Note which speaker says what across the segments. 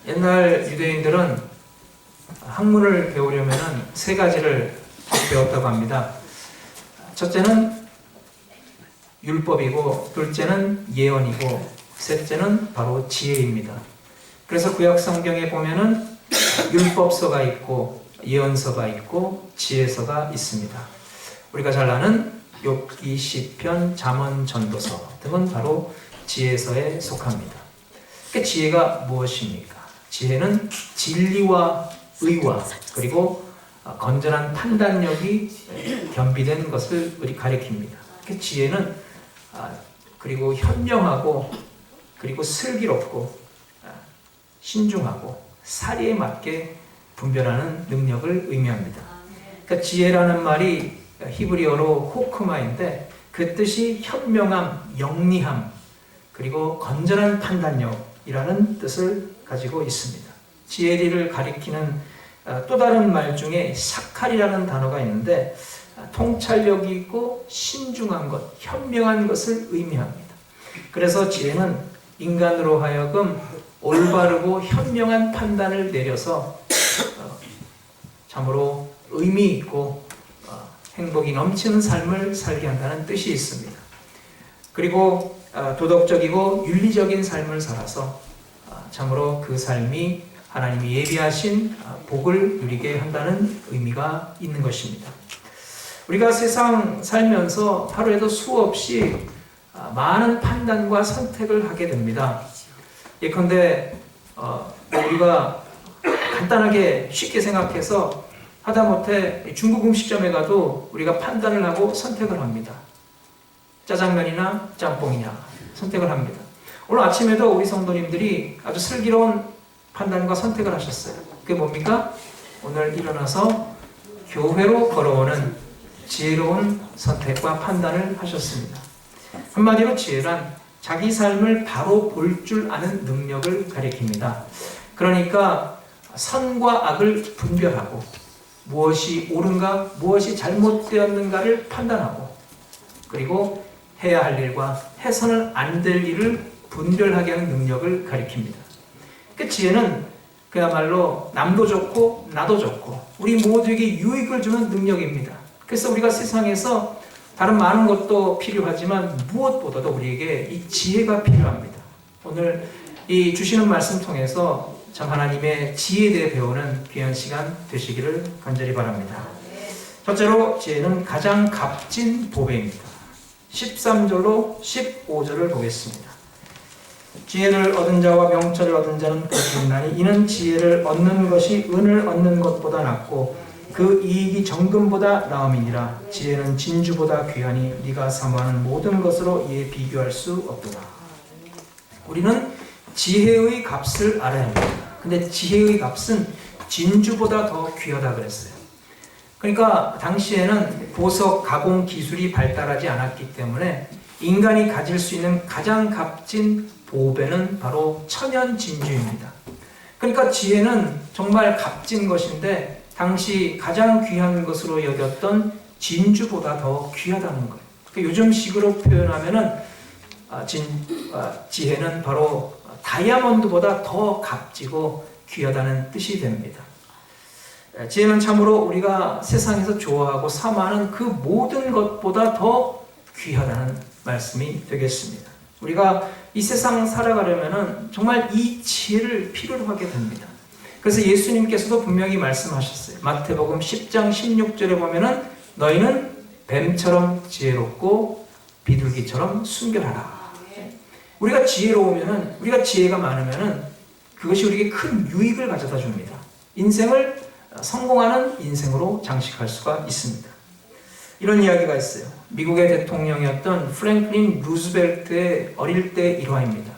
Speaker 1: 옛날 유대인들은 학문을 배우려면 세 가지를 배웠다고 합니다. 첫째는 율법이고, 둘째는 예언이고, 셋째는 바로 지혜입니다. 그래서 구약 성경에 보면은 율법서가 있고, 예언서가 있고, 지혜서가 있습니다. 우리가 잘 아는 욥기, 시편, 잠언, 전도서 등은 바로 지혜서에 속합니다. 그러니까 지혜가 무엇입니까? 지혜는 진리와 의와 그리고 건전한 판단력이 겸비된 것을 우리 가리킵니다. 그 지혜는 그리고 현명하고 그리고 슬기롭고 신중하고 사리에 맞게 분별하는 능력을 의미합니다. 그러니까 지혜라는 말이 히브리어로 호크마인데 그 뜻이 현명함, 영리함 그리고 건전한 판단력이라는 뜻을 가지고 있습니다. 지혜를 가리키는 또 다른 말 중에 샤칼이라는 단어가 있는데 통찰력이 있고 신중한 것, 현명한 것을 의미합니다. 그래서 지혜는 인간으로 하여금 올바르고 현명한 판단을 내려서 참으로 의미 있고 행복이 넘치는 삶을 살게 한다는 뜻이 있습니다. 그리고 도덕적이고 윤리적인 삶을 살아서 참으로 그 삶이 하나님이 예비하신 복을 누리게 한다는 의미가 있는 것입니다. 우리가 세상 살면서 하루에도 수없이 많은 판단과 선택을 하게 됩니다. 예컨대 우리가 간단하게 쉽게 생각해서 하다못해 중국 음식점에 가도 우리가 판단을 하고 선택을 합니다. 짜장면이나 짬뽕이냐 선택을 합니다. 오늘 아침에도 우리 성도님들이 아주 슬기로운 판단과 선택을 하셨어요. 그게 뭡니까? 오늘 일어나서 교회로 걸어오는 지혜로운 선택과 판단을 하셨습니다. 한마디로 지혜란 자기 삶을 바로 볼 줄 아는 능력을 가리킵니다. 그러니까 선과 악을 분별하고 무엇이 옳은가, 무엇이 잘못되었는가를 판단하고 그리고 해야 할 일과 해서는 안 될 일을 분별하게 하는 능력을 가리킵니다. 그 지혜는 그야말로 남도 좋고 나도 좋고 우리 모두에게 유익을 주는 능력입니다. 그래서 우리가 세상에서 다른 많은 것도 필요하지만 무엇보다도 우리에게 이 지혜가 필요합니다. 오늘 이 주시는 말씀 통해서 참 하나님의 지혜에 대해 배우는 귀한 시간 되시기를 간절히 바랍니다. 첫째로 지혜는 가장 값진 보배입니다. 13절로 15절을 보겠습니다. 지혜를 얻은 자와 명철을 얻은 자는 복이 있나니 이는 지혜를 얻는 것이 은을 얻는 것보다 낫고 그 이익이 정금보다 나음이니라. 지혜는 진주보다 귀하니 네가 사모하는 모든 것으로 이에 비교할 수 없도다. 우리는 지혜의 값을 알아야 합니다. 근데 지혜의 값은 진주보다 더 귀하다 그랬어요. 그러니까 당시에는 보석 가공 기술이 발달하지 않았기 때문에 인간이 가질 수 있는 가장 값진 보배는 바로 천연 진주입니다. 그러니까 지혜는 정말 값진 것인데 당시 가장 귀한 것으로 여겼던 진주보다 더 귀하다는 거예요. 그러니까 요즘식으로 표현하면은 지혜는 바로 다이아몬드보다 더 값지고 귀하다는 뜻이 됩니다. 지혜는 참으로 우리가 세상에서 좋아하고 사모하는 그 모든 것보다 더 귀하다는 말씀이 되겠습니다. 우리가 이 세상 살아가려면 정말 이 지혜를 필요로 하게 됩니다. 그래서 예수님께서도 분명히 말씀하셨어요. 마태복음 10장 16절에 보면은 너희는 뱀처럼 지혜롭고 비둘기처럼 순결하라. 우리가 지혜로우면은 우리가 지혜가 많으면은 그것이 우리에게 큰 유익을 가져다 줍니다. 인생을 성공하는 인생으로 장식할 수가 있습니다. 이런 이야기가 있어요. 미국의 대통령이었던 프랭클린 루즈벨트의 어릴 때 일화입니다.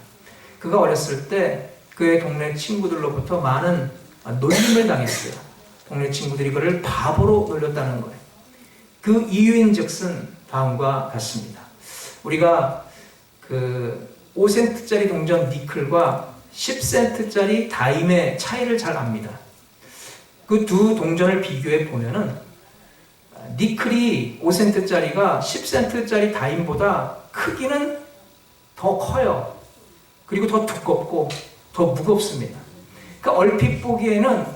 Speaker 1: 그가 어렸을 때 그의 동네 친구들로부터 많은 놀림을 당했어요. 동네 친구들이 그를 바보로 놀렸다는 거예요. 그 이유인즉슨 다음과 같습니다. 우리가 그 5센트짜리 동전 니클과 10센트짜리 다임의 차이를 잘 압니다. 그 두 동전을 비교해 보면은 니클이 5센트짜리가 10센트짜리 다임보다 크기는 더 커요. 그리고 더 두껍고 더 무겁습니다. 그 얼핏 보기에는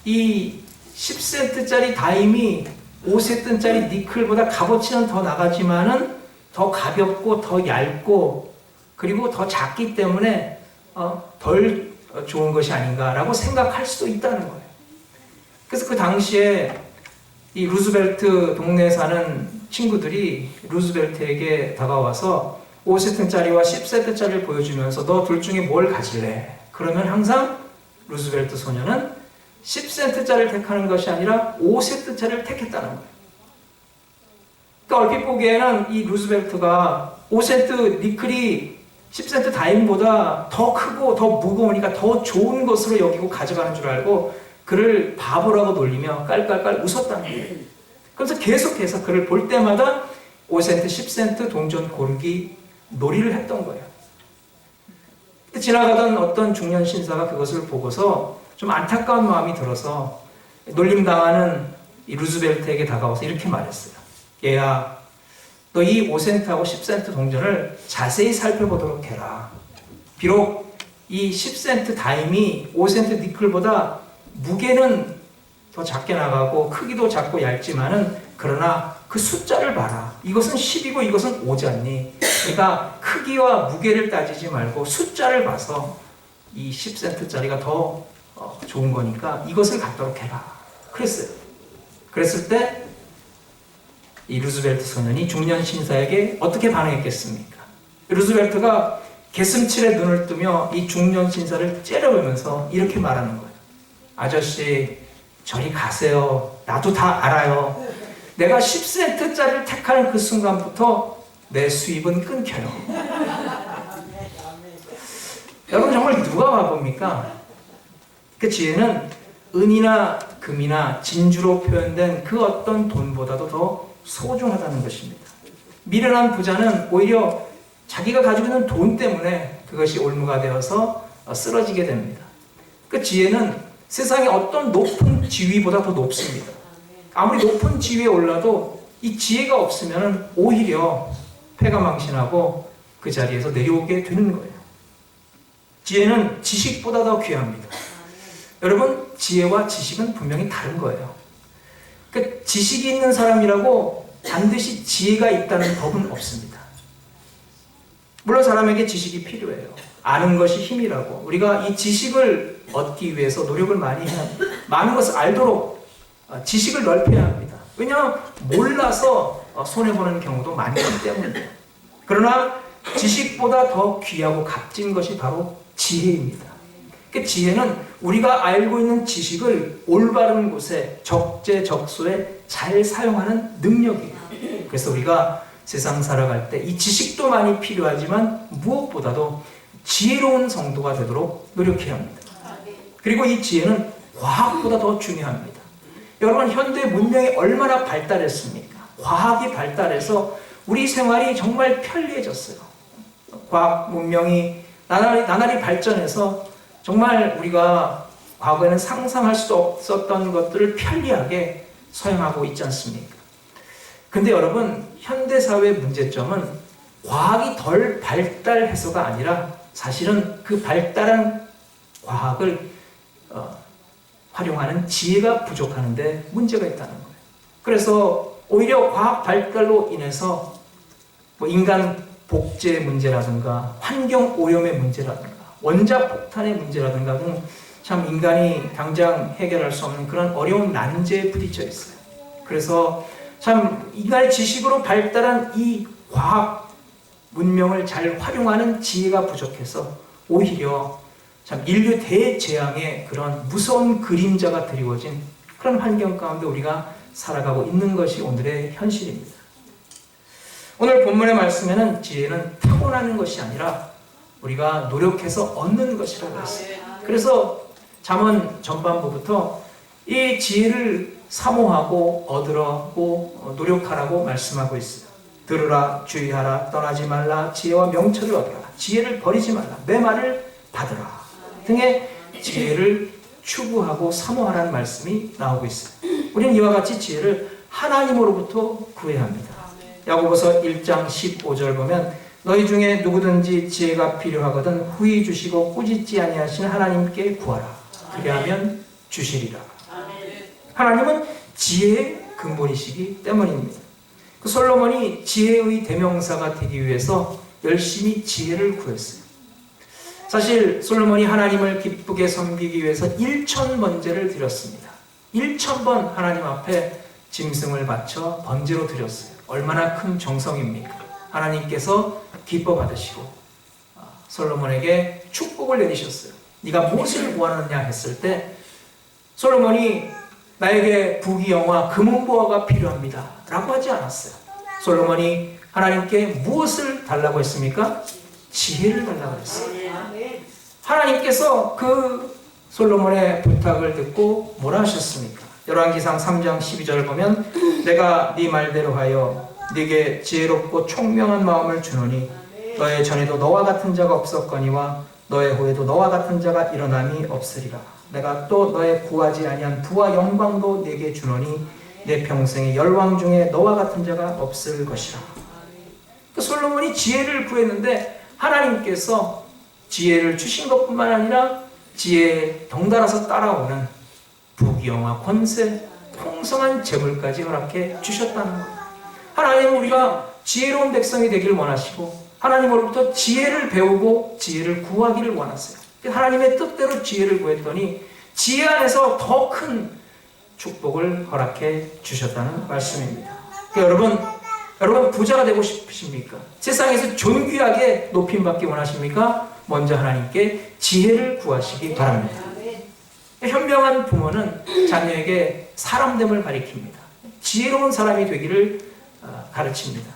Speaker 1: 이 10센트짜리 다임이 5센트짜리 니켈보다 값어치는 더 나가지만은 더 가볍고 더 얇고 그리고 더 작기 때문에 덜 좋은 것이 아닌가라고 생각할 수도 있다는 거예요. 그래서 그 당시에 이 루즈벨트 동네에 사는 친구들이 루즈벨트에게 다가와서 5센트짜리와 10센트짜리를 보여주면서 너 둘 중에 뭘 가질래? 그러면 항상 루즈벨트 소녀는 10센트짜리를 택하는 것이 아니라 5센트짜리를 택했다는 거예요. 그러니까 얼핏 보기에는 이 루즈벨트가 5센트 니클이 10센트 다임보다 더 크고 더 무거우니까 더 좋은 것으로 여기고 가져가는 줄 알고 그를 바보라고 놀리며 깔깔깔 웃었다는 거예요. 그래서 계속해서 그를 볼 때마다 5센트, 10센트 동전 고르기 놀이를 했던 거예요. 지나가던 어떤 중년 신사가 그것을 보고서 좀 안타까운 마음이 들어서 놀림당하는 이 루즈벨트에게 다가와서 이렇게 말했어요. 얘야, 너 이 5센트하고 10센트 동전을 자세히 살펴보도록 해라. 비록 이 10센트 다임이 5센트 니클보다 무게는 더 작게 나가고 크기도 작고 얇지만은 그러나 그 숫자를 봐라. 이것은 10이고 이것은 5잖니. 그러니까 크기와 무게를 따지지 말고 숫자를 봐서 이 10센트짜리가 더 좋은 거니까 이것을 갖도록 해라. 그랬어요. 그랬을 때 이 루즈벨트 소년이 중년 신사에게 어떻게 반응했겠습니까? 루즈벨트가 개슴칠에 눈을 뜨며 이 중년 신사를 째려보면서 이렇게 말하는 거예요. 아저씨, 저리 가세요. 나도 다 알아요. 내가 10센트짜리를 택하는 그 순간부터 내 수입은 끊겨요. 여러분 정말 누가 바보입니까? 그 지혜는 은이나 금이나 진주로 표현된 그 어떤 돈보다도 더 소중하다는 것입니다. 미련한 부자는 오히려 자기가 가지고 있는 돈 때문에 그것이 올무가 되어서 쓰러지게 됩니다. 그 지혜는 세상의 어떤 높은 지위보다 더 높습니다. 아무리 높은 지위에 올라도 이 지혜가 없으면 오히려 패가망신하고 그 자리에서 내려오게 되는 거예요. 지혜는 지식보다 더 귀합니다. 여러분, 지혜와 지식은 분명히 다른 거예요. 그 지식이 있는 사람이라고 반드시 지혜가 있다는 법은 없습니다. 물론 사람에게 지식이 필요해요. 아는 것이 힘이라고. 우리가 이 지식을 얻기 위해서 노력을 많이 해야 합니다. 많은 것을 알도록 지식을 넓혀야 합니다. 왜냐하면 몰라서 손해보는 경우도 많기 때문이에요. 그러나 지식보다 더 귀하고 값진 것이 바로 지혜입니다. 그 지혜는 우리가 알고 있는 지식을 올바른 곳에 적재적소에 잘 사용하는 능력이에요. 그래서 우리가 세상 살아갈 때 이 지식도 많이 필요하지만 무엇보다도 지혜로운 성도가 되도록 노력해야 합니다. 그리고 이 지혜는 과학보다 더 중요합니다. 여러분, 현대 문명이 얼마나 발달했습니까? 과학이 발달해서 우리 생활이 정말 편리해졌어요. 과학 문명이 나날이 발전해서 정말 우리가 과거에는 상상할 수도 없었던 것들을 편리하게 사용하고 있지 않습니까? 근데 여러분, 현대사회의 문제점은 과학이 덜 발달해서가 아니라 사실은 그 발달한 과학을 활용하는 지혜가 부족하는데 문제가 있다는 거예요. 그래서 오히려 과학 발달로 인해서 인간 복제 문제라든가 환경 오염의 문제라든가 원자 폭탄의 문제라든가 등 참 인간이 당장 해결할 수 없는 그런 어려운 난제에 부딪혀 있어요. 그래서 참 인간의 지식으로 발달한 이 과학 문명을 잘 활용하는 지혜가 부족해서 오히려 참 인류 대재앙의 그런 무서운 그림자가 드리워진 그런 환경 가운데 우리가 살아가고 있는 것이 오늘의 현실입니다. 오늘 본문의 말씀에는 지혜는 타고나는 것이 아니라 우리가 노력해서 얻는 것이라고 했어요. 그래서 잠언 전반부부터 이 지혜를 사모하고 얻으라고 노력하라고 말씀하고 있어요. 들으라, 주의하라, 떠나지 말라, 지혜와 명철을 얻으라, 지혜를 버리지 말라, 내 말을 받으라 등의 지혜를 추구하고 사모하라는 말씀이 나오고 있어요. 우리는 이와 같이 지혜를 하나님으로부터 구해야 합니다. 야고보서 1장 15절 보면 너희 중에 누구든지 지혜가 필요하거든 후히 주시고 꾸짖지 아니하시는 하나님께 구하라. 그리하면 주시리라. 하나님은 지혜의 근본이시기 때문입니다. 그 솔로몬이 지혜의 대명사가 되기 위해서 열심히 지혜를 구했어요. 사실 솔로몬이 하나님을 기쁘게 섬기기 위해서 1000번제를 드렸습니다. 1000번 하나님 앞에 짐승을 바쳐 번제로 드렸어요. 얼마나 큰 정성입니까? 하나님께서 기뻐 받으시고 솔로몬에게 축복을 내리셨어요. 네가 무엇을 구하느냐 했을 때 솔로몬이 나에게 부귀영화 금은보화가 필요합니다 라고 하지 않았어요. 솔로몬이 하나님께 무엇을 달라고 했습니까? 지혜를 달라고 했어요. 하나님께서 그 솔로몬의 부탁을 듣고 뭐라 하셨습니까? 열왕기상 3장 12절을 보면 내가 네 말대로 하여 네게 지혜롭고 총명한 마음을 주노니 너의 전에도 너와 같은 자가 없었거니와 너의 후에도 너와 같은 자가 일어남이 없으리라. 내가 또 너의 구하지 아니한 부와 영광도 네게 주노니 내 평생의 열왕 중에 너와 같은 자가 없을 것이라. 솔로몬이 지혜를 구했는데 하나님께서 지혜를 주신 것뿐만 아니라 지혜에 덩달아서 따라오는 부귀영화, 권세, 풍성한 재물까지 허락해 주셨다는 거예요. 하나님은 우리가 지혜로운 백성이 되기를 원하시고 하나님으로부터 지혜를 배우고 지혜를 구하기를 원하세요. 하나님의 뜻대로 지혜를 구했더니 지혜 안에서 더 큰 축복을 허락해 주셨다는 말씀입니다. 여러분 부자가 되고 싶으십니까? 세상에서 존귀하게 높임받기 원하십니까? 먼저 하나님께 지혜를 구하시기 바랍니다. 현명한 부모는 자녀에게 사람됨을 가리킵니다. 지혜로운 사람이 되기를 가르칩니다.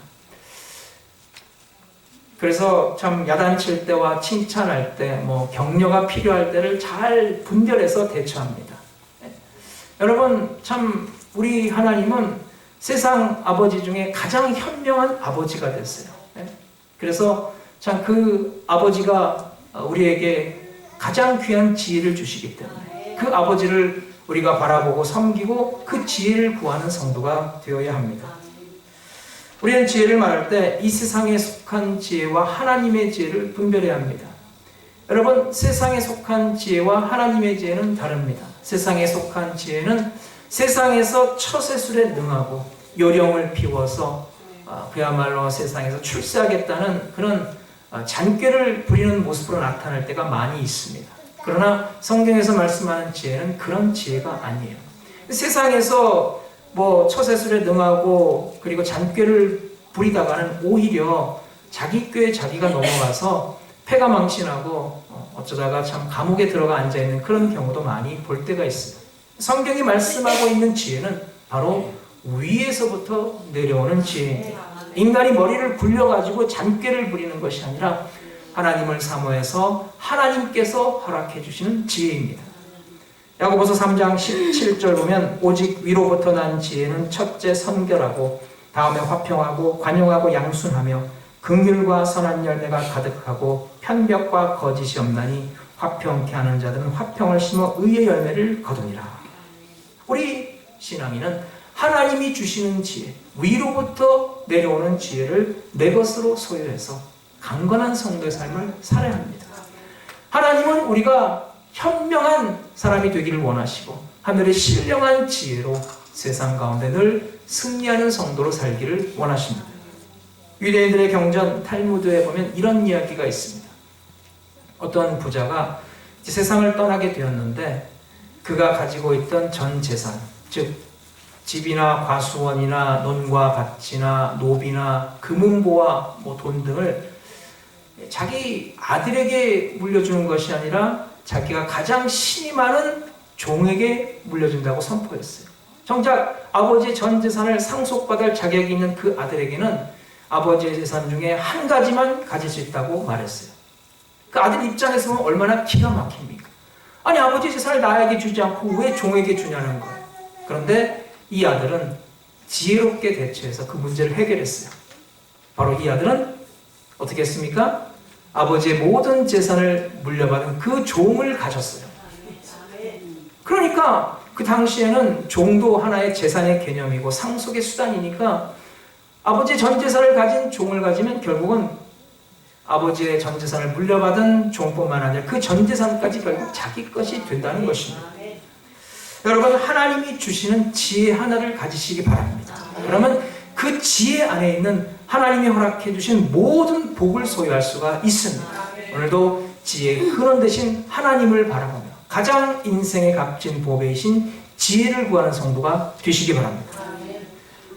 Speaker 1: 그래서 참 야단칠 때와 칭찬할 때, 격려가 필요할 때를 잘 분별해서 대처합니다. 여러분, 참 우리 하나님은 세상 아버지 중에 가장 현명한 아버지가 됐어요. 그래서 참 그 아버지가 우리에게 가장 귀한 지혜를 주시기 때문에 그 아버지를 우리가 바라보고 섬기고 그 지혜를 구하는 성도가 되어야 합니다. 우리는 지혜를 말할 때 이 세상에 속한 지혜와 하나님의 지혜를 분별해야 합니다. 여러분, 세상에 속한 지혜와 하나님의 지혜는 다릅니다. 세상에 속한 지혜는 세상에서 처세술에 능하고 요령을 피워서 그야말로 세상에서 출세하겠다는 그런 잔꾀를 부리는 모습으로 나타날 때가 많이 있습니다. 그러나 성경에서 말씀하는 지혜는 그런 지혜가 아니에요. 세상에서 처세술에 능하고 그리고 잔꾀를 부리다가는 오히려 자기 꾀에 자기가 넘어가서 패가 망신하고 어쩌다가 참 감옥에 들어가 앉아있는 그런 경우도 많이 볼 때가 있어요. 성경이 말씀하고 있는 지혜는 바로 위에서부터 내려오는 지혜입니다. 인간이 머리를 굴려가지고 잔꾀를 부리는 것이 아니라 하나님을 사모해서 하나님께서 허락해 주시는 지혜입니다. 야고보서 3장 17절 보면 오직 위로부터 난 지혜는 첫째 선결하고 다음에 화평하고 관용하고 양순하며 긍휼과 선한 열매가 가득하고 편벽과 거짓이 없나니 화평케 하는 자들은 화평을 심어 의의 열매를 거두니라. 우리 신앙인은 하나님이 주시는 지혜, 위로부터 내려오는 지혜를 내 것으로 소유해서 강건한 성도의 삶을 살아야 합니다. 하나님은 우리가 현명한 사람이 되기를 원하시고 하늘의 신령한 지혜로 세상 가운데 늘 승리하는 성도로 살기를 원하십니다. 유대인들의 경전 탈무드에 보면 이런 이야기가 있습니다. 어떤 부자가 세상을 떠나게 되었는데 그가 가지고 있던 전 재산, 즉 집이나 과수원이나 논과 밭이나 노비나 금은보와 돈 등을 자기 아들에게 물려주는 것이 아니라 자기가 가장 신이 많은 종에게 물려준다고 선포했어요. 정작 아버지의 전 재산을 상속받을 자격이 있는 그 아들에게는 아버지의 재산 중에 한 가지만 가질 수 있다고 말했어요. 그 아들 입장에서 보면 얼마나 기가 막힙니까? 아니, 아버지의 재산을 나에게 주지 않고 왜 종에게 주냐는 거예요. 그런데 이 아들은 지혜롭게 대처해서 그 문제를 해결했어요. 바로 이 아들은 어떻게 했습니까? 아버지의 모든 재산을 물려받은 그 종을 가졌어요. 그러니까 그 당시에는 종도 하나의 재산의 개념이고 상속의 수단이니까 아버지의 전 재산을 가진 종을 가지면 결국은 아버지의 전 재산을 물려받은 종뿐만 아니라 그 전 재산까지 결국 자기 것이 된다는 것입니다. 여러분, 하나님이 주시는 지혜 하나를 가지시기 바랍니다. 그러면 그 지혜 안에 있는 하나님이 허락해 주신 모든 복을 소유할 수가 있습니다. 오늘도 지혜의 근원 되신 하나님을 바라보며 가장 인생의 값진 보배이신 지혜를 구하는 성도가 되시기 바랍니다.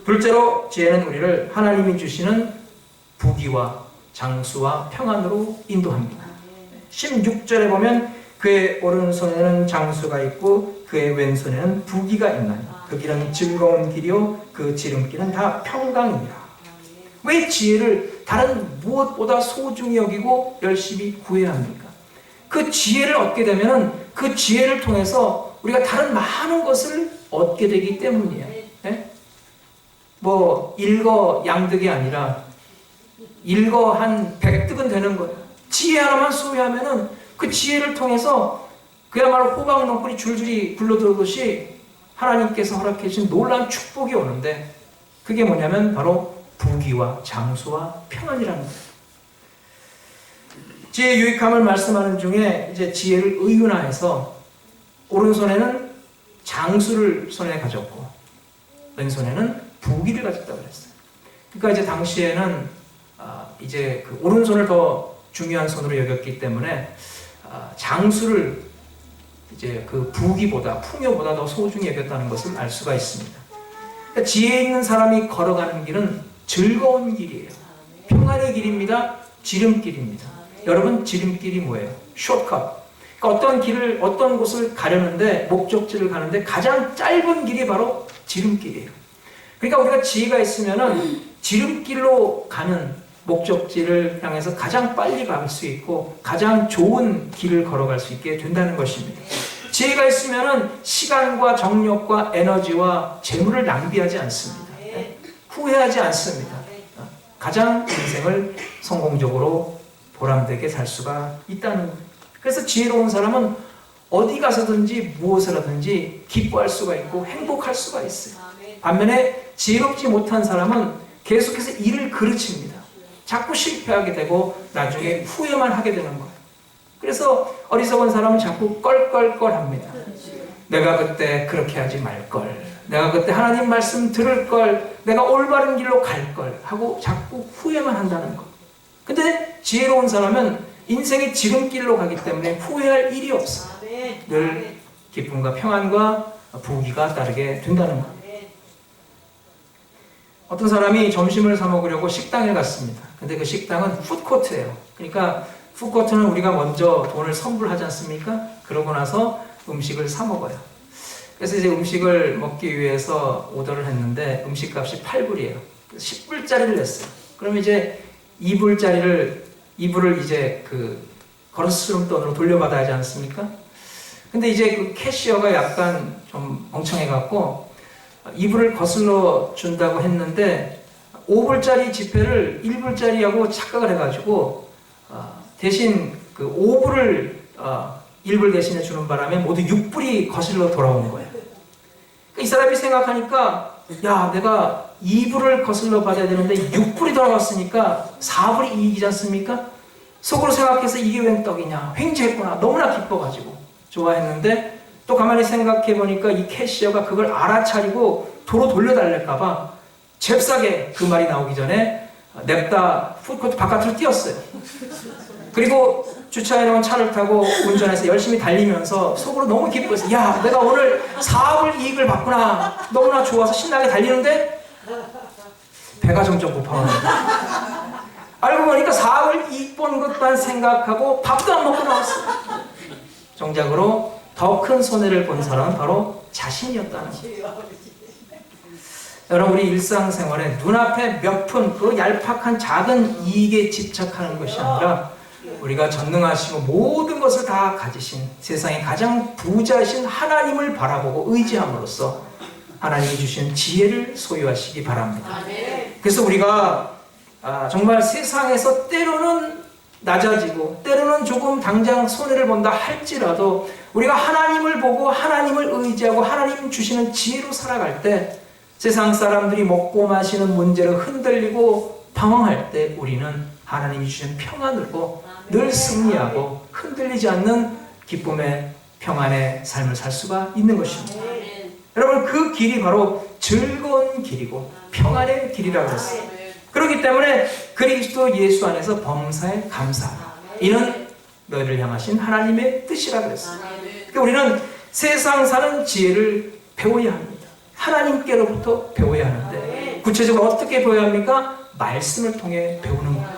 Speaker 1: 둘째로, 지혜는 우리를 하나님이 주시는 부귀와 장수와 평안으로 인도합니다. 16절에 보면 그의 오른손에는 장수가 있고 그의 왼손에는 부귀가 있나니 그 길은 즐거운 길이요 그 지름길은 다 평강이니라. 왜 지혜를 다른 무엇보다 소중히 여기고 열심히 구해야 합니까? 그 지혜를 얻게 되면 그 지혜를 통해서 우리가 다른 많은 것을 얻게 되기 때문이에요. 네? 뭐 일거양득이 아니라 일거 한 백득은 되는 거예요. 지혜 하나만 소유하면은 그 지혜를 통해서 그야말로 호박 넝쿨이 줄줄이 굴러들어오듯이 하나님께서 허락해 주신 놀라운 축복이 오는데, 그게 뭐냐면 바로 부귀와 장수와 평안이라는 거예요. 지혜의 유익함을 말씀하는 중에 이제 지혜를 의윤화해서 오른손에는 장수를 손에 가졌고 왼손에는 부귀를 가졌다고 그랬어요. 그러니까 이제 당시에는 이제 그 오른손을 더 중요한 손으로 여겼기 때문에 장수를 이제 그 부귀보다 풍요보다 더 소중히 여겼다는 것을 알 수가 있습니다. 그러니까 지혜 있는 사람이 걸어가는 길은 즐거운 길이에요. 평안의 길입니다. 지름길입니다. 여러분, 지름길이 뭐예요? 숏컷. 그러니까 어떤 곳을 가려는데, 목적지를 가는데 가장 짧은 길이 바로 지름길이에요. 그러니까 우리가 지혜가 있으면은 지름길로 가는 목적지를 향해서 가장 빨리 갈 수 있고 가장 좋은 길을 걸어갈 수 있게 된다는 것입니다. 지혜가 있으면은 시간과 정력과 에너지와 재물을 낭비하지 않습니다. 후회하지 않습니다. 가장 인생을 성공적으로 보람되게 살 수가 있다는 거예요. 그래서 지혜로운 사람은 어디 가서든지 무엇을 하든지 기뻐할 수가 있고 행복할 수가 있어요. 반면에 지혜롭지 못한 사람은 계속해서 일을 그르칩니다. 자꾸 실패하게 되고 나중에 후회만 하게 되는 거예요. 그래서 어리석은 사람은 자꾸 껄껄껄합니다. 내가 그때 그렇게 하지 말걸, 내가 그때 하나님 말씀 들을걸, 내가 올바른 길로 갈걸 하고 자꾸 후회만 한다는 거. 근데 지혜로운 사람은 인생의 지름길로 가기 때문에 후회할 일이 없어요. 늘 기쁨과 평안과 부귀가 따르게 된다는 거. 어떤 사람이 점심을 사 먹으려고 식당에 갔습니다. 근데 그 식당은 푸드코트예요. 그러니까 푸드코트는 우리가 먼저 돈을 선불하지 않습니까? 그러고 나서 음식을 사 먹어요. 그래서 이제 음식을 먹기 위해서 오더를 했는데 음식값이 8불이에요. 10불짜리를 냈어요. 그럼 이제 2불을 이제 그 걸어스름돈으로 돌려받아야 하지 않습니까? 근데 이제 그 캐시어가 약간 좀 멍청해갖고 2불을 거슬러 준다고 했는데 5불짜리 지폐를 1불짜리하고 착각을 해가지고 대신 그 5불을 1불 대신에 주는 바람에 모두 6불이 거슬러 돌아오는 거예요. 이 사람이 생각하니까 야, 내가 2불을 거슬러 받아야 되는데 6불이 돌아왔으니까 4불이 이익이지 않습니까? 속으로 생각해서 이게 웬 떡이냐, 횡재했구나, 너무나 기뻐가지고 좋아했는데 또 가만히 생각해 보니까 이 캐시어가 그걸 알아차리고 도로 돌려달랄까봐 잽싸게 그 말이 나오기 전에 냅다 푸드코트 바깥으로 뛰었어요. 그리고 주차해놓은 차를 타고 운전해서 열심히 달리면서 속으로 너무 기뻐해서 야, 내가 오늘 4불 이익을 받구나, 너무나 좋아서 신나게 달리는데 배가 점점 고파오는 알고 보니까 4불 이익 본 것만 생각하고 밥도 안 먹고 나왔어요. 정작으로 더 큰 손해를 본 사람은 바로 자신이었다는 거예요. 여러분, 우리 일상생활에 눈앞에 몇 푼 그 얄팍한 작은 이익에 집착하는 것이 아니라 우리가 전능하시고 모든 것을 다 가지신 세상의 가장 부자이신 하나님을 바라보고 의지함으로써 하나님이 주신 지혜를 소유하시기 바랍니다. 그래서 우리가 정말 세상에서 때로는 낮아지고 때로는 조금 당장 손해를 본다 할지라도 우리가 하나님을 보고 하나님을 의지하고 하나님 주시는 지혜로 살아갈 때 세상 사람들이 먹고 마시는 문제로 흔들리고 방황할 때 우리는 하나님이 주신 평안으로 늘 승리하고 흔들리지 않는 기쁨의 평안의 삶을 살 수가 있는 것입니다. 여러분, 그 길이 바로 즐거운 길이고 평안의 길이라고 했어요. 그렇기 때문에 그리스도 예수 안에서 범사에 감사하라. 이는 너희를 향하신 하나님의 뜻이라고 했어요. 그러니까 우리는 세상 사는 지혜를 배워야 합니다. 하나님께로부터 배워야 하는데 구체적으로 어떻게 배워야 합니까? 말씀을 통해 배우는 겁니다.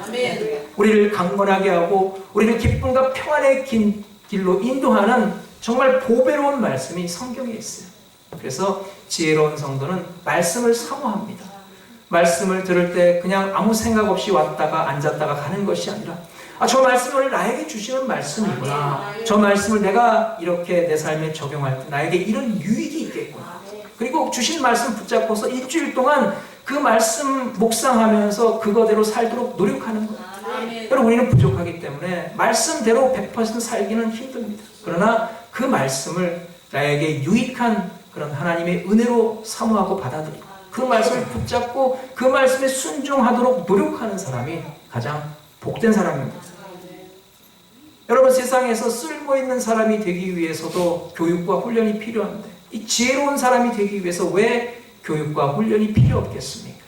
Speaker 1: 우리를 강건하게 하고 우리를 기쁨과 평안의 길로 인도하는 정말 보배로운 말씀이 성경에 있어요. 그래서 지혜로운 성도는 말씀을 사모합니다. 말씀을 들을 때 그냥 아무 생각 없이 왔다가 앉았다가 가는 것이 아니라 저 말씀을 나에게 주시는 말씀이구나. 저 말씀을 내가 이렇게 내 삶에 적용할 때 나에게 이런 유익이 있겠구나. 그리고 주신 말씀 붙잡고서 일주일 동안 그 말씀 묵상하면서 그거대로 살도록 노력하는 거예요. 여러분, 우리는 부족하기 때문에 말씀대로 100% 살기는 힘듭니다. 그러나 그 말씀을 나에게 유익한 그런 하나님의 은혜로 사모하고 받아들이고 그 말씀을 붙잡고 그 말씀에 순종하도록 노력하는 사람이 가장 복된 사람입니다. 여러분, 세상에서 쓸모있는 사람이 되기 위해서도 교육과 훈련이 필요한데 이 지혜로운 사람이 되기 위해서 왜 교육과 훈련이 필요 없겠습니까?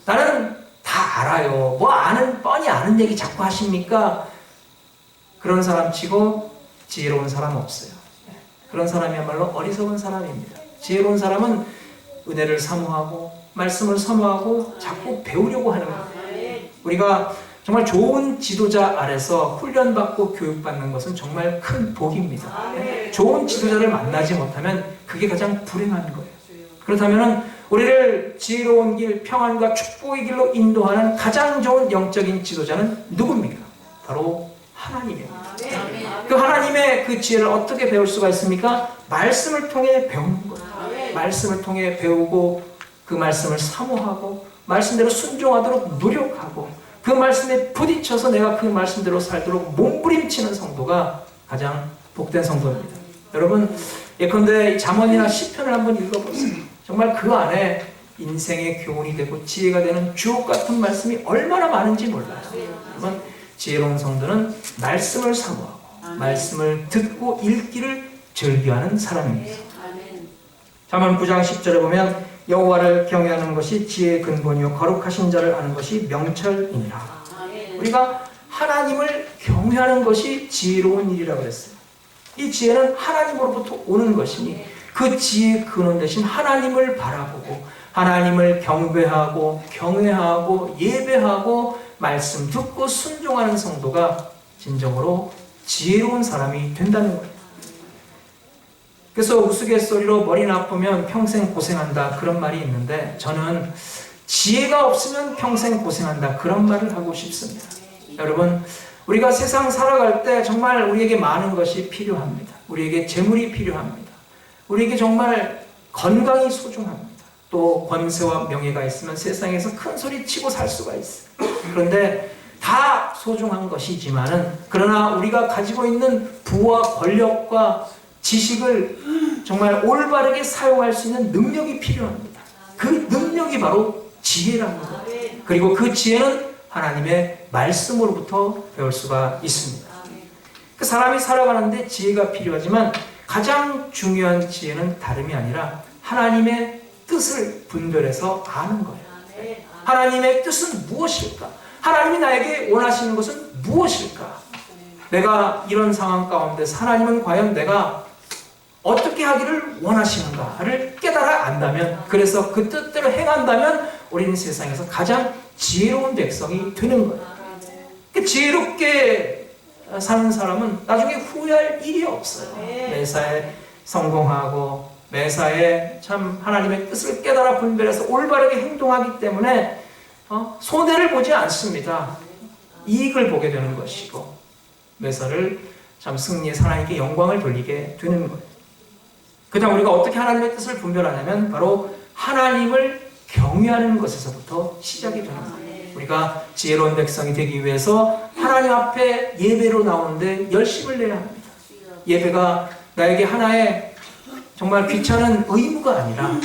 Speaker 1: 나는 다 알아요. 뭐 뻔히 아는 얘기 자꾸 하십니까? 그런 사람 치고 지혜로운 사람은 없어요. 그런 사람이야말로 어리석은 사람입니다. 지혜로운 사람은 은혜를 사모하고 말씀을 사모하고 자꾸 배우려고 하는 거예요. 우리가 정말 좋은 지도자 아래서 훈련받고 교육받는 것은 정말 큰 복입니다. 좋은 지도자를 만나지 못하면 그게 가장 불행한 거예요. 그렇다면 우리를 지혜로운 길, 평안과 축복의 길로 인도하는 가장 좋은 영적인 지도자는 누굽니까? 바로 하나님입니다. 그 하나님의 그 지혜를 어떻게 배울 수가 있습니까? 말씀을 통해 배우는 거예요. 말씀을 통해 배우고 그 말씀을 사모하고 말씀대로 순종하도록 노력하고 그 말씀에 부딪혀서 내가 그 말씀대로 살도록 몸부림치는 성도가 가장 복된 성도입니다. 여러분, 예컨대 잠언이나 시편을 한번 읽어보세요. 정말 그 안에 인생의 교훈이 되고 지혜가 되는 주옥 같은 말씀이 얼마나 많은지 몰라요. 여러분, 지혜로운 성도는 말씀을 사모하고 말씀을 듣고 읽기를 즐겨하는 사람입니다. 잠언 9장 10절에 보면 여호와를 경외하는 것이 지혜의 근본이요 거룩하신 자를 아는 것이 명철이니라. 우리가 하나님을 경외하는 것이 지혜로운 일이라고 했어요. 이 지혜는 하나님으로부터 오는 것이니 그 지혜의 근원 대신 하나님을 바라보고 하나님을 경배하고 경외하고 예배하고 말씀 듣고 순종하는 성도가 진정으로 지혜로운 사람이 된다는 거예요. 그래서 우스갯소리로 머리 나쁘면 평생 고생한다 그런 말이 있는데 저는 지혜가 없으면 평생 고생한다 그런 말을 하고 싶습니다. 여러분, 우리가 세상 살아갈 때 정말 우리에게 많은 것이 필요합니다. 우리에게 재물이 필요합니다. 우리에게 정말 건강이 소중합니다. 또 권세와 명예가 있으면 세상에서 큰 소리 치고 살 수가 있어요. 그런데 다 소중한 것이지만은 그러나 우리가 가지고 있는 부와 권력과 지식을 정말 올바르게 사용할 수 있는 능력이 필요합니다. 그 능력이 바로 지혜랍니다. 그리고 그 지혜는 하나님의 말씀으로부터 배울 수가 있습니다. 그 사람이 살아가는데 지혜가 필요하지만 가장 중요한 지혜는 다름이 아니라 하나님의 뜻을 분별해서 아는 거예요. 하나님의 뜻은 무엇일까? 하나님이 나에게 원하시는 것은 무엇일까? 내가 이런 상황 가운데서 하나님은 과연 내가 어떻게 하기를 원하시는가를 깨달아 안다면, 그래서 그 뜻대로 행한다면 우리는 세상에서 가장 지혜로운 백성이 되는 거예요. 지혜롭게 사는 사람은 나중에 후회할 일이 없어요. 매사에 성공하고 매사에 참 하나님의 뜻을 깨달아 분별해서 올바르게 행동하기 때문에 손해를 보지 않습니다. 이익을 보게 되는 것이고 매사를 참 승리해서 하나님께 영광을 돌리게 되는 거예요. 그 다음 우리가 어떻게 하나님의 뜻을 분별하냐면 바로 하나님을 경외하는 것에서부터 시작이 되는 거예요. 우리가 지혜로운 백성이 되기 위해서 하나님 앞에 예배로 나오는데 열심을 내야 합니다. 예배가 나에게 하나의 정말 귀찮은 의무가 아니라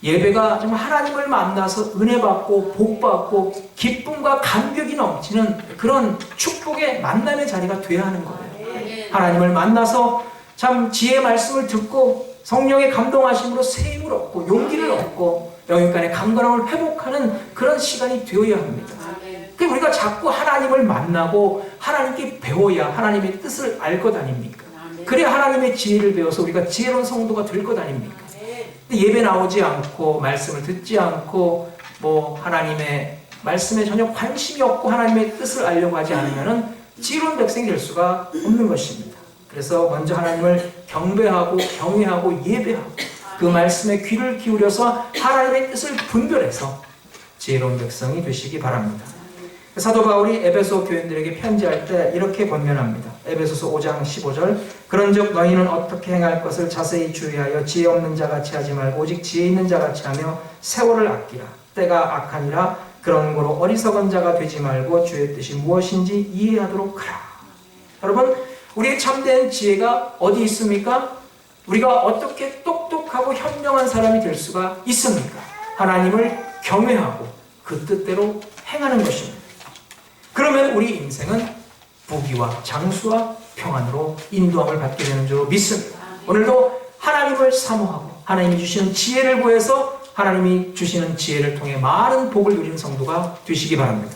Speaker 1: 예배가 정말 하나님을 만나서 은혜 받고 복 받고 기쁨과 감격이 넘치는 그런 축복의 만남의 자리가 되어야 하는 거예요. 하나님을 만나서 참 지혜의 말씀을 듣고 성령의 감동하심으로 새 힘을 얻고 용기를 얻고 영육간의 강건함을 회복하는 그런 시간이 되어야 합니다. 그럼 우리가 자꾸 하나님을 만나고 하나님께 배워야 하나님의 뜻을 알 것 아닙니까? 그래야 하나님의 지혜를 배워서 우리가 지혜로운 성도가 될 것 아닙니까? 근데 예배 나오지 않고 말씀을 듣지 않고 뭐 하나님의 말씀에 전혀 관심이 없고 하나님의 뜻을 알려고 하지 않으면은 지혜로운 백성이 될 수가 없는 것입니다. 그래서 먼저 하나님을 경배하고 경외하고 예배하고 그 말씀에 귀를 기울여서 하나님의 뜻을 분별해서 지혜로운 백성이 되시기 바랍니다. 사도 바울이 에베소 교인들에게 편지할 때 이렇게 권면합니다. 에베소서 5장 15절 그런즉 너희는 어떻게 행할 것을 자세히 주의하여 지혜 없는 자같이 하지 말고 오직 지혜 있는 자같이 하며 세월을 아끼라. 때가 악하니라. 그런 거로 어리석은 자가 되지 말고 주의 뜻이 무엇인지 이해하도록 하라. 여러분, 우리의 참된 지혜가 어디 있습니까? 우리가 어떻게 똑똑하고 현명한 사람이 될 수가 있습니까? 하나님을 경외하고 그 뜻대로 행하는 것입니다. 그러면 우리 인생은 부귀와 장수와 평안으로 인도함을 받게 되는 줄 믿습니다. 오늘도 하나님을 사모하고 하나님이 주시는 지혜를 구해서 하나님이 주시는 지혜를 통해 많은 복을 누리는 성도가 되시기 바랍니다.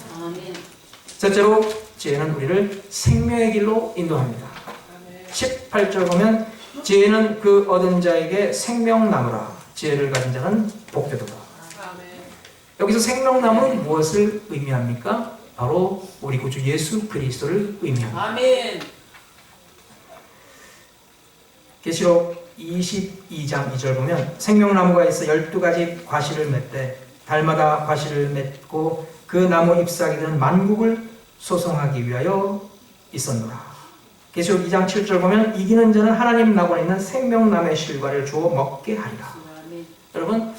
Speaker 1: 셋째로 지혜는 우리를 생명의 길로 인도합니다. 18절 보면 지혜는 그 얻은 자에게 생명나무라. 지혜를 가진 자는 복되도다. 여기서 생명나무는 무엇을 의미합니까? 바로 우리 구주 예수 그리스도를 의미합니다.
Speaker 2: 아멘.
Speaker 1: 계시록 22장 2절 보면 생명나무가 있어 12가지 과실을 맺되 달마다 과실을 맺고 그 나무 잎사귀는 만국을 소송하기 위하여 있었노라. 계시록 2장 7절 보면 이기는 자는 하나님 나무에 있는 생명나무의 실과를 주어 먹게 하리라.
Speaker 2: 아멘.
Speaker 1: 여러분,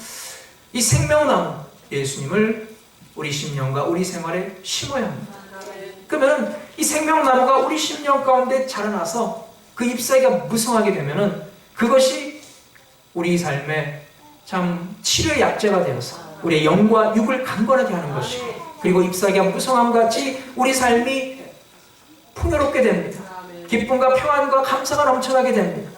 Speaker 1: 이 생명나무 예수님을 우리 심령과 우리 생활에 심어야 합니다. 그러면 이 생명나무가 우리 심령 가운데 자라나서 그 잎사귀가 무성하게 되면은 그것이 우리 삶에 참 치료의 약재가 되어서 우리의 영과 육을 강건하게 하는 것이고, 그리고 잎사귀가 무성함 같이 우리 삶이 풍요롭게 됩니다. 기쁨과 평안과 감사가 넘쳐나게 됩니다.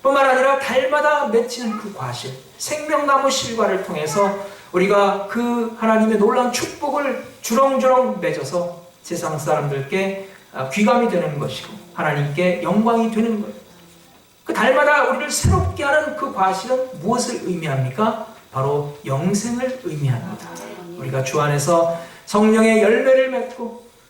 Speaker 1: 뿐만 아니라 달마다 맺히는 그 과실, 생명나무 실과를 통해서 우리가 그 하나님의 놀라운 축복을 주렁주렁 맺어서 세상 사람들께 귀감이 되는 것이고 하나님께 영광이 되는 거예요. 그 달마다 우리를 새롭게 하는 그 과실은 무엇을 의미합니까? 바로 영생을 의미합니다. 우리가 주 안에서 성령의 열매를 맺고